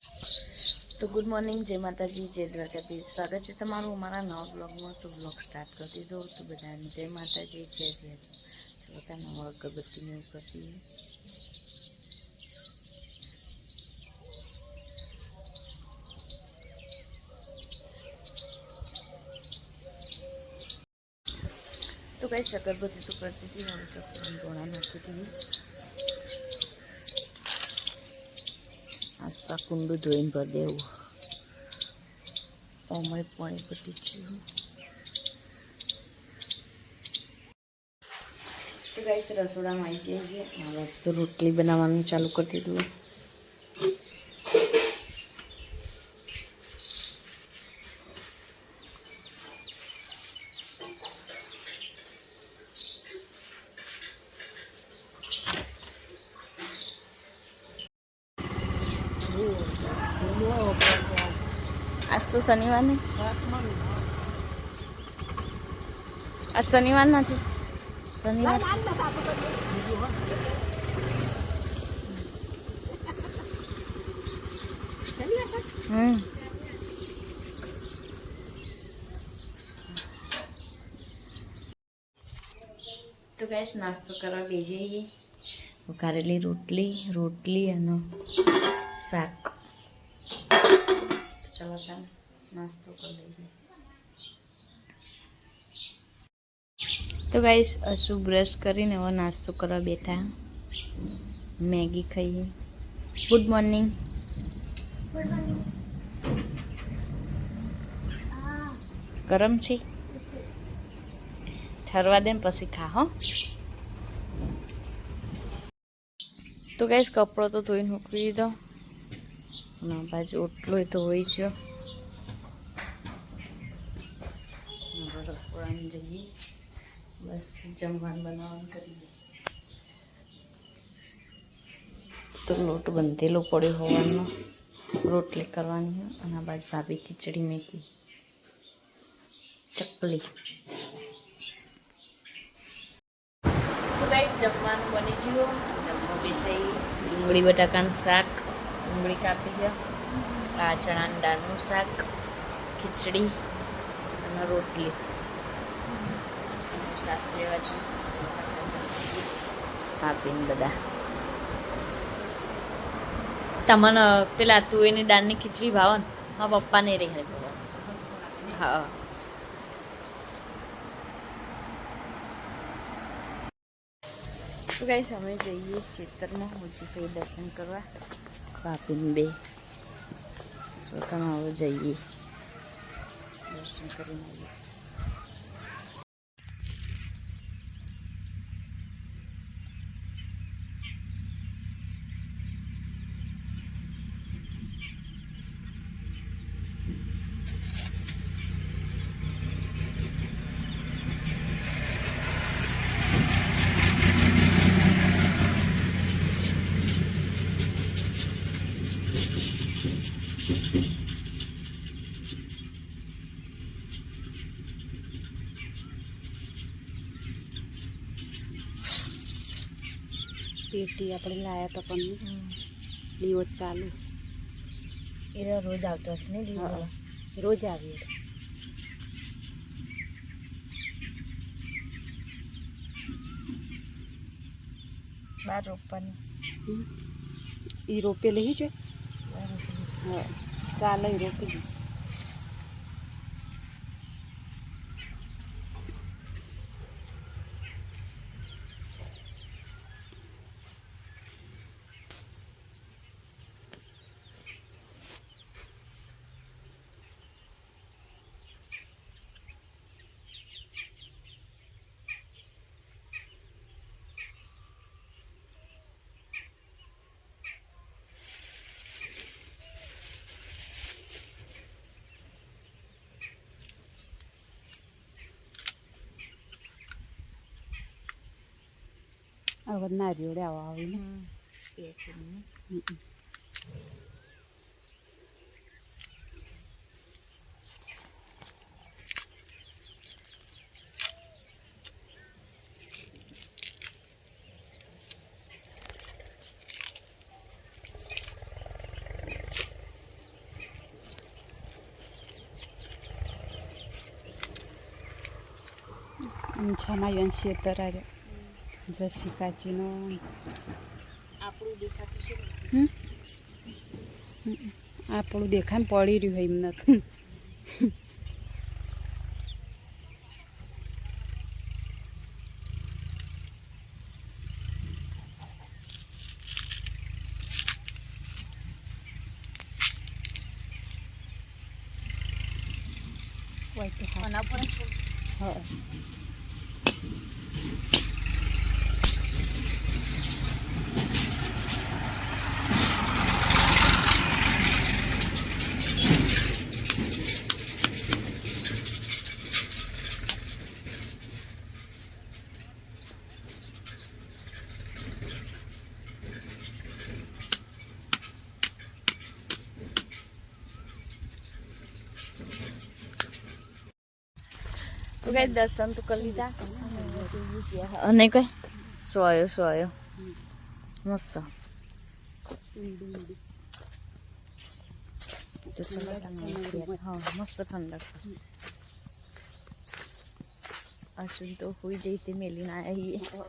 તો good morning, જય માતાજી, જય દ્વારકાધીશ. સ્વાગત છે તમારું અમારા નવા બ્લોગમાં. તો બ્લોગ સ્ટાર્ટ કરી દીધો. તો બધાને જય માતાજી, જય જય. બધા નવા અગરબત્તીને એવું કરતી. તો કઈ અગરબત્તી તો કરતી હતી. હવે ચક્કર ધોણા નાખી હતી. આસપાસ કુંડું ધોઈને ભરી દેવું. અમારે પાણી પતી ગયું. તો ગાઈસ રસોડામાં આવી જઈએ. હવે તો રોટલી બનાવવાનું ચાલુ કરી દીધું. આજ તો શનિવાર ને, આજ શનિવાર નથી. શનિવાર તો ગાઈસ નાસ્તો કરવા બેસીએ. વઘારેલી રોટલી અને શાક. ચલો તમે નાસ્તો કરી લઈએ. તો ગાઈસ અસુ બ્રશ કરીને હવે નાસ્તો કરવા બેઠા. મેગી ખાઈએ. Good morning. ગરમ છે, ઠરવા દે ને પછી ખા. હો તો ગાઈસ કપડો તો ધોઈને મૂકી દીધો. ના બાજુ ઓટલો તો હોય છે. રસોડામાં જઈએ. બસ જમવાનું બનાવવાનું કરીએ. તો લોટ બંધેલો પડ્યો હોવાનો. રોટલી કરવાની અને આ બાજુ ભાભી ખીચડી મેકી ચકલી. તો ગાઈસ જમવાનું બની ગયું. જમવા બેઠી. ડુંગળી બટાકાનું શાક, ડુંગળી કાપી ગયા. આ ચણાની દાળનું શાક, ખીચડી અને રોટલી. સાસ લેવા છું આપીને બધા. તમને પેલા તુવેરની દાળની ખીચડી ભાવે ને? મારા પપ્પા નહીં રહી. હા તો ગાઈસ અમે જઈએ ખેતરમાં હોજીભાઈ દર્શન કરવા. ભાભીને બે સ્વતઃમાં હવે જઈએ દર્શન કરીને આવીએ. પેટી આપણે લાયા તો પણ દિવસ ચાલુ. એ રોજ આવતો હશે ને? રોજ આવીએ. બાર રોપવાની એ રોપે લઈ છે. હા ચાલે રોપી દે. હવે નારિયેળ આવા આવીને છામાં શેતર આવ્યો જશિકાજીનો આપણું દેખાતું છે આપણું દેખાય પડી રહ્યું એમને આના પર હા તો કઈ દર્શન તો કરી લીધા અને કઈ સોયો મસ્ત હા મસ્ત ઠંડક અશ્વિન તો હોઈ જઈ તે મેલીને આવ્યા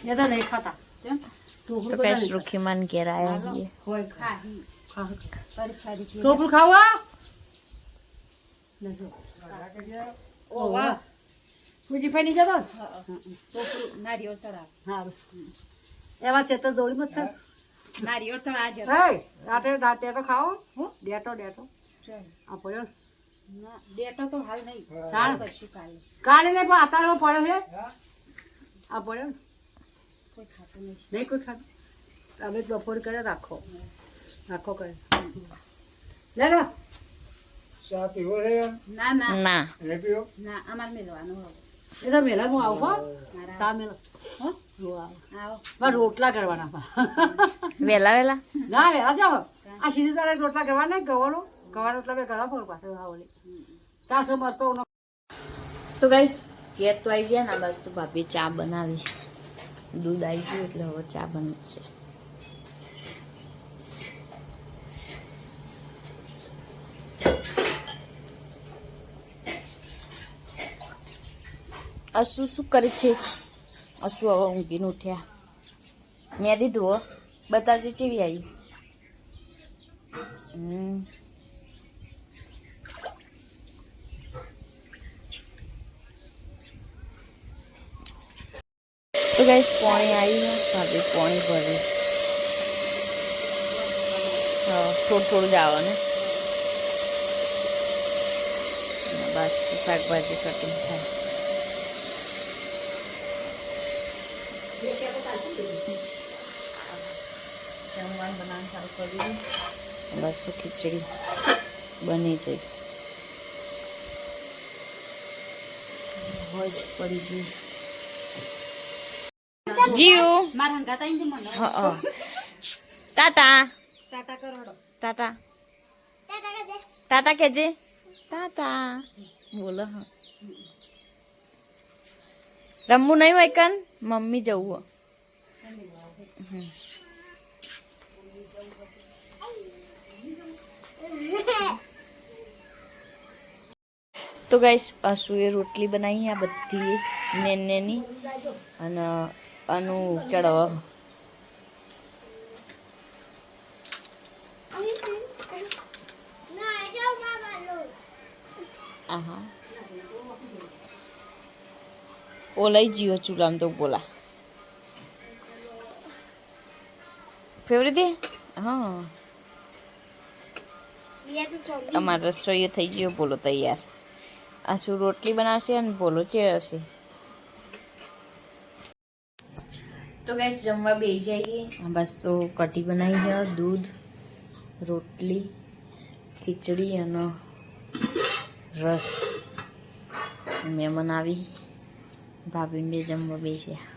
ये तो नहीं खाता તો કઈ સુખીમાન ઘેર આવ્યા છીએ टोपल खावा ओ वाह पूजी पानी जा दो टोपल नारियल चढ़ा हां एवा से तो जोड़ी मत सर नारियल चढ़ा दे हे राते राते तो खाओ हो डेटो आ पड़ो ना डेटो तो हाल नहीं काल પછી કાલે ને પણ આતારો પડ્યો છે આ પડ્યો કોઈ ખાતું નહીં કોઈ ખાતું અમે બપોર કરે રાખો કરે લે લો ચા પીવો છે ના ના એ પીવો ના અમાર મેલવાનો હવે એ તો મેલા હું આવો ચા મેલો હો આવો બસ રોટલા કરવાના વેલા ના વેલા જાવ આ સીધી તારે રોટલા કરવાના ગવાનો એટલે ઘણા પર પાસે આવલી ચા સમરતો તો ગાઈસ ઘેર તો આવી ગયા ને બસ તો ભાભી ચા બનાવી દૂધ આવી ગયું એટલે હવે ચા બનવું છે અસુ શું કરે છે અસુ હવે ઊંઘીને ઉઠ્યા મેં દીધું હો બતાવજે ચેવી આવી તો ગાઈસ પાણી આવી ભાભી પાણી ભર્યું હા થોડું જ આવે ને બસ શાકભાજી કટિંગ થાય જમવાનું બનાવવાનું ચાલુ કરી દીધું બસ તો ખીચડી બની જાય હોજ પડી જઈ જીવ મારા હંગાતા ઇન મને હા ટાટા ટાટા કરોડો ટાટા ટાટા કેજે ટાટા બોલો હા રમવું નહીં હોય કન મમ્મી જવું તો ગાઈસ અસુએ રોટલી બનાવી આ બધી નેની અને આનું ચડવા આહા ઓલાઈ જીઓ ચૂલામ તો બોલા ફેવરેટ હા અમારે રસોઈ થઈ ગયો બોલો તૈયાર આ શું રોટલી બનાવશે અને બોલો ચેવશે તો ગાઈસ જમવા બેસી જઈએ બસ તો કઢી બનાવી છે દૂધ રોટલી ખીચડી અને રસ મેં બનાવી ભાભીને જમવા બેસ્યા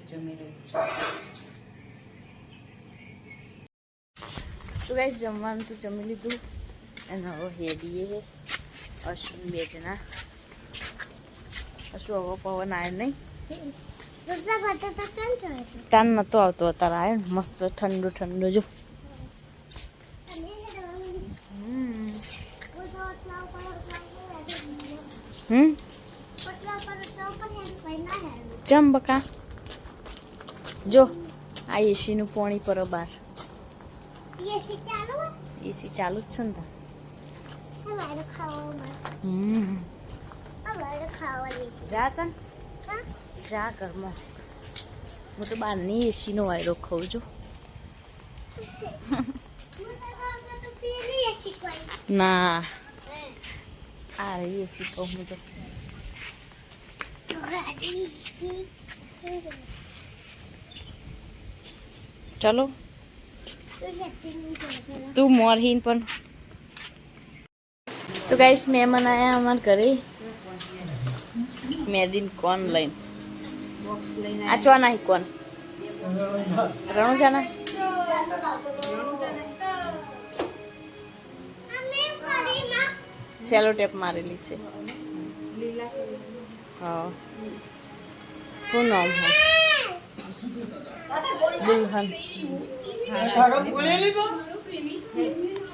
જમી રહ્યું તો ગાઈસ જમવાનું તો જમી લીધું અને હવે હેડીએ અશ્વિન બે જણા અશ્વ હવે પવન આવે નહીં તાન નતો આવતો અત્યારે આવ્યો ને મસ્ત ઠંડુ ઠંડુ જો ચમ બકા જો આ એસીનું પોણી પર બાર એસી ચાલુ જ છે ને તા જા તન જા ઘરમાં હું તો બહારની એસીનો વાયરો ખાઉં છું ના આ એસી કહું હું તો ચલો તું મોરહીન પણ તો ગાઈસ મહેમાન આયા અમારા ઘરે મેદીન કોન લઈને આ ચો નાહી કોન રણુ જાના સેલો ટેપ મારેલી છે હા શું નામ હા દુલ્હન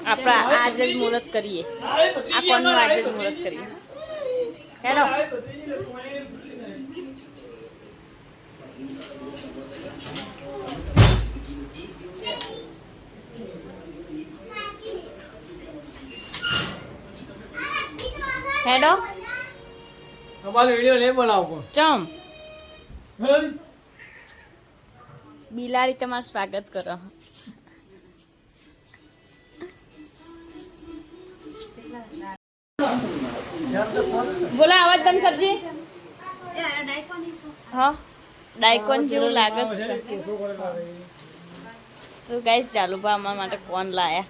આપણા આજ જ મુહૂર્ત કરીએ આ કોનનું આજ જ મુહૂર્ત કરીએ હેડો હેડો અમારો વિડિયો નહીં બનાવો ચમ બિલાડી તમારું સ્વાગત કરો બોલા અવાજ બંધ કરજે હા ડાયકોન જેવું લાગે છે તો ગાઈસ ચાલુ બા અમારા માટે કોન લાયા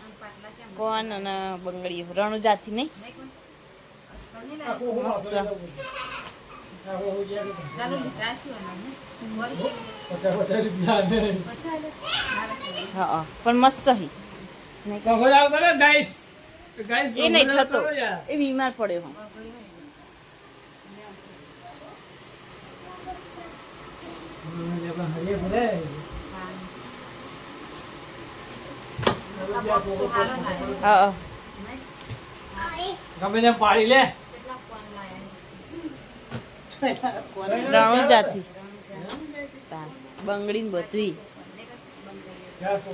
કોન અને બંગડી રણુજાથી નહીં મસ્ત હા પણ મસ્ત હી એ નહીં થતો એ બીમાર પડ્યો હું હા ગમે પાડી લે રણુજાથી બંગડી ને બધું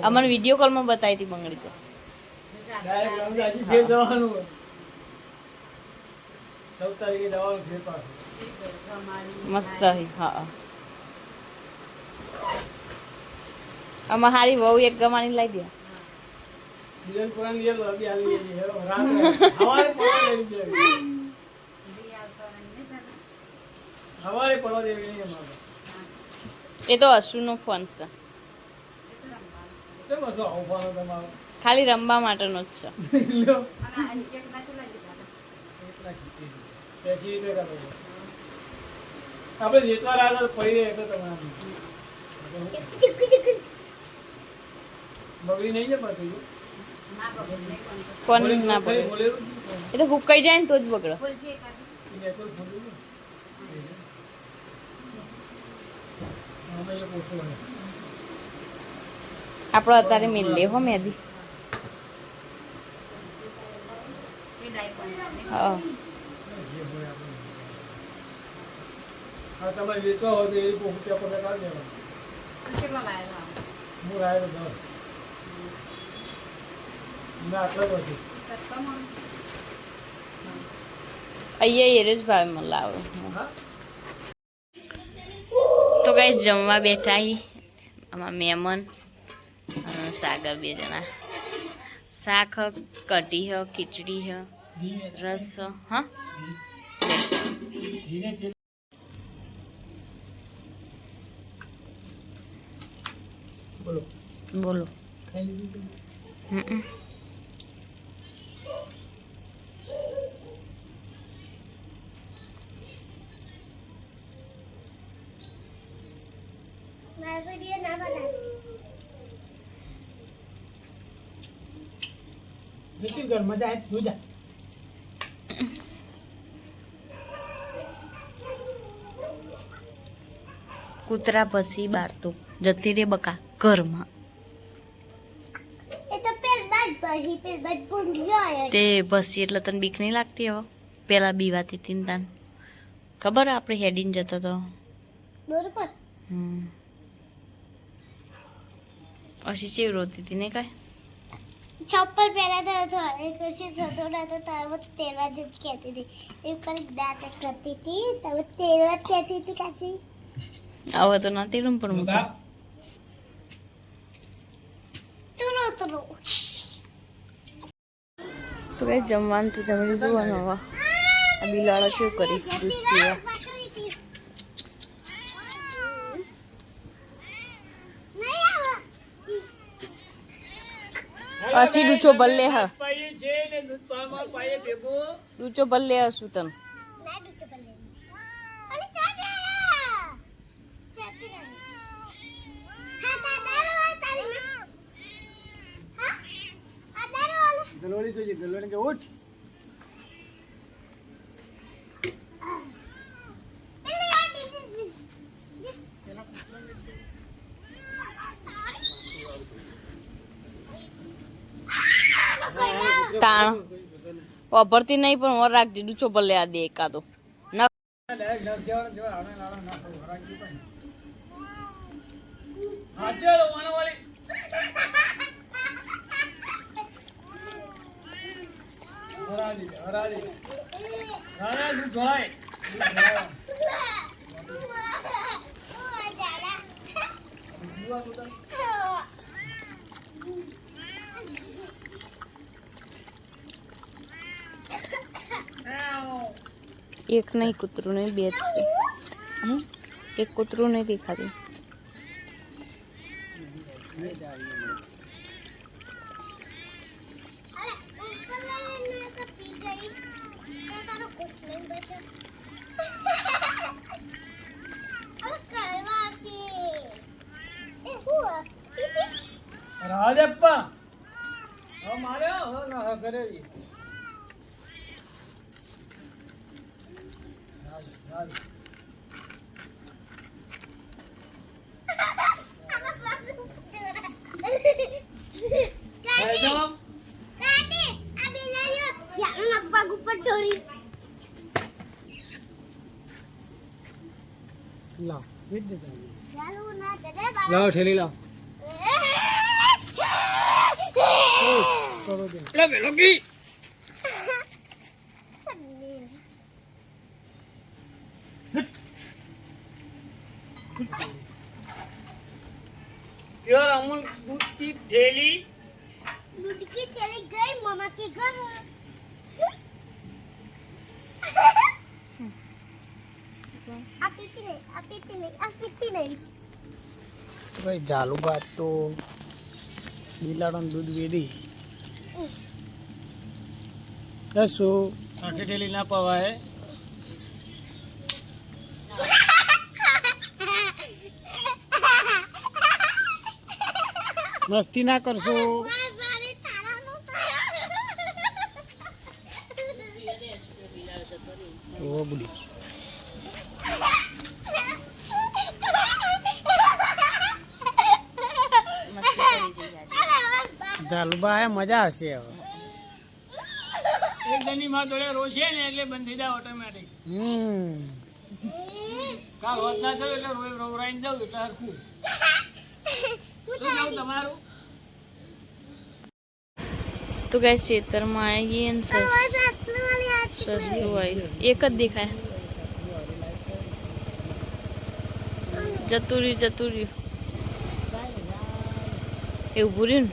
અમને વિડીયો કોલમાં બતાવી હતી બંગડી તો મસ્ત હા આમાં હારી વહુ એક ગમાણી લાવી દે એ તો અશુનો ફોન છે ખાલી રમવા માટેનો જ છે આપણે વેચવા આવ્યા પડી એટલે તમારે બગડી નહીં છે પાછું કોણ ના બગડે એ તો હુકાઈ જાય ને તો જ બગડે આપણો અત્યારે મિલ લે હો મેદી હા તમારે વેચવા હોય તો એ ત્યાં પર કાઢી દેવા હું લાવ્યો તો ના આટલા બધું અહીંયા એ જ ભાવે મને લાવો તો ગાઈસ જમવા બેઠા હી આમાં મહેમાન સાગર બે જણા શાક હ કઢી હ ખીચડી હ રસ હા બોલો બોલો જતી ઘર મજા આવે તું જા કૂતરા પછી બાર તો જતી રે બકા ઘરમાં તે પછી એટલે તને બીક નહીં લાગતી હવે પેલા બીવાતી હતી ને તાન ખબર આપણે હેડીને જતો તો બરોબર પછી ચેવ રોતી હતી ને કાંઈ ચપ્પલ પહેલા તો એ કશું થતો નતો તો તેરવા જ કહેતી હતી એ કરી દાંત કરતી હતી તો તેરવા જ કહેતી હતી કાચી હવે તો નથી રૂમ પણ હું તુરો તુરો તો કઈ જમવાનું તો જમી લીધું અને હવે આ બિલાડો કેવું કરી દૂધ પીવા અસી ડૂચો બલ્લે હા પાઈએ છે ને દૂધ પાવામાં પાઈએ ભેગું ડૂચો બલ્લે હશું તને ના દુચો બલે અરે ચાચા ચાચી હા દાદા તારી હા આ દાદા ગલોડી જોઈએ ગલોડી કે ઉઠ તાણ વાપરતી નહીં પણ ઓર રાખજે ડૂચો બલ્લે આ દે એકાદો ન ડાયરેક્ટ નખ જવાનું જો આને લાડો ના પડો હરાજી પણ હા ચાલો વાણા વાળી હરાજી ના દૂધ ધોળાય એક નહીં કૂતરું નહીં બે જ છે એક કૂતરું નહીં દેખાતું રાજપ્પા હવે મારે હવે ના કરે લાવ ઠેલી લાવ એટલે પેલો કી प्योर अमूल दूध की थैली दूध की थैली गई मामा के घर આપીતી નહીં ભાઈ ચાલુ બાદ તો બિલાડોનું દૂધ વેરી દસો આખી ઠેલી ના પવાય મસ્તી ના કરશો ઓ બુડી ચાલુબા હે મજા આવશે હવે એક જણની માં જોડે રોશે ને એટલે બંધ થઈ જાય ઓટોમેટિક કાલ હોત ના થયું એટલે રોવરાઈને જાઉં એટલે હરખું શું જાઉં તમારું તો કઈ ખેતરમાં આવીએ ને સસલું આવ્યું એક જ દેખાય જતું રહ્યું એવું ભૂર્યું ને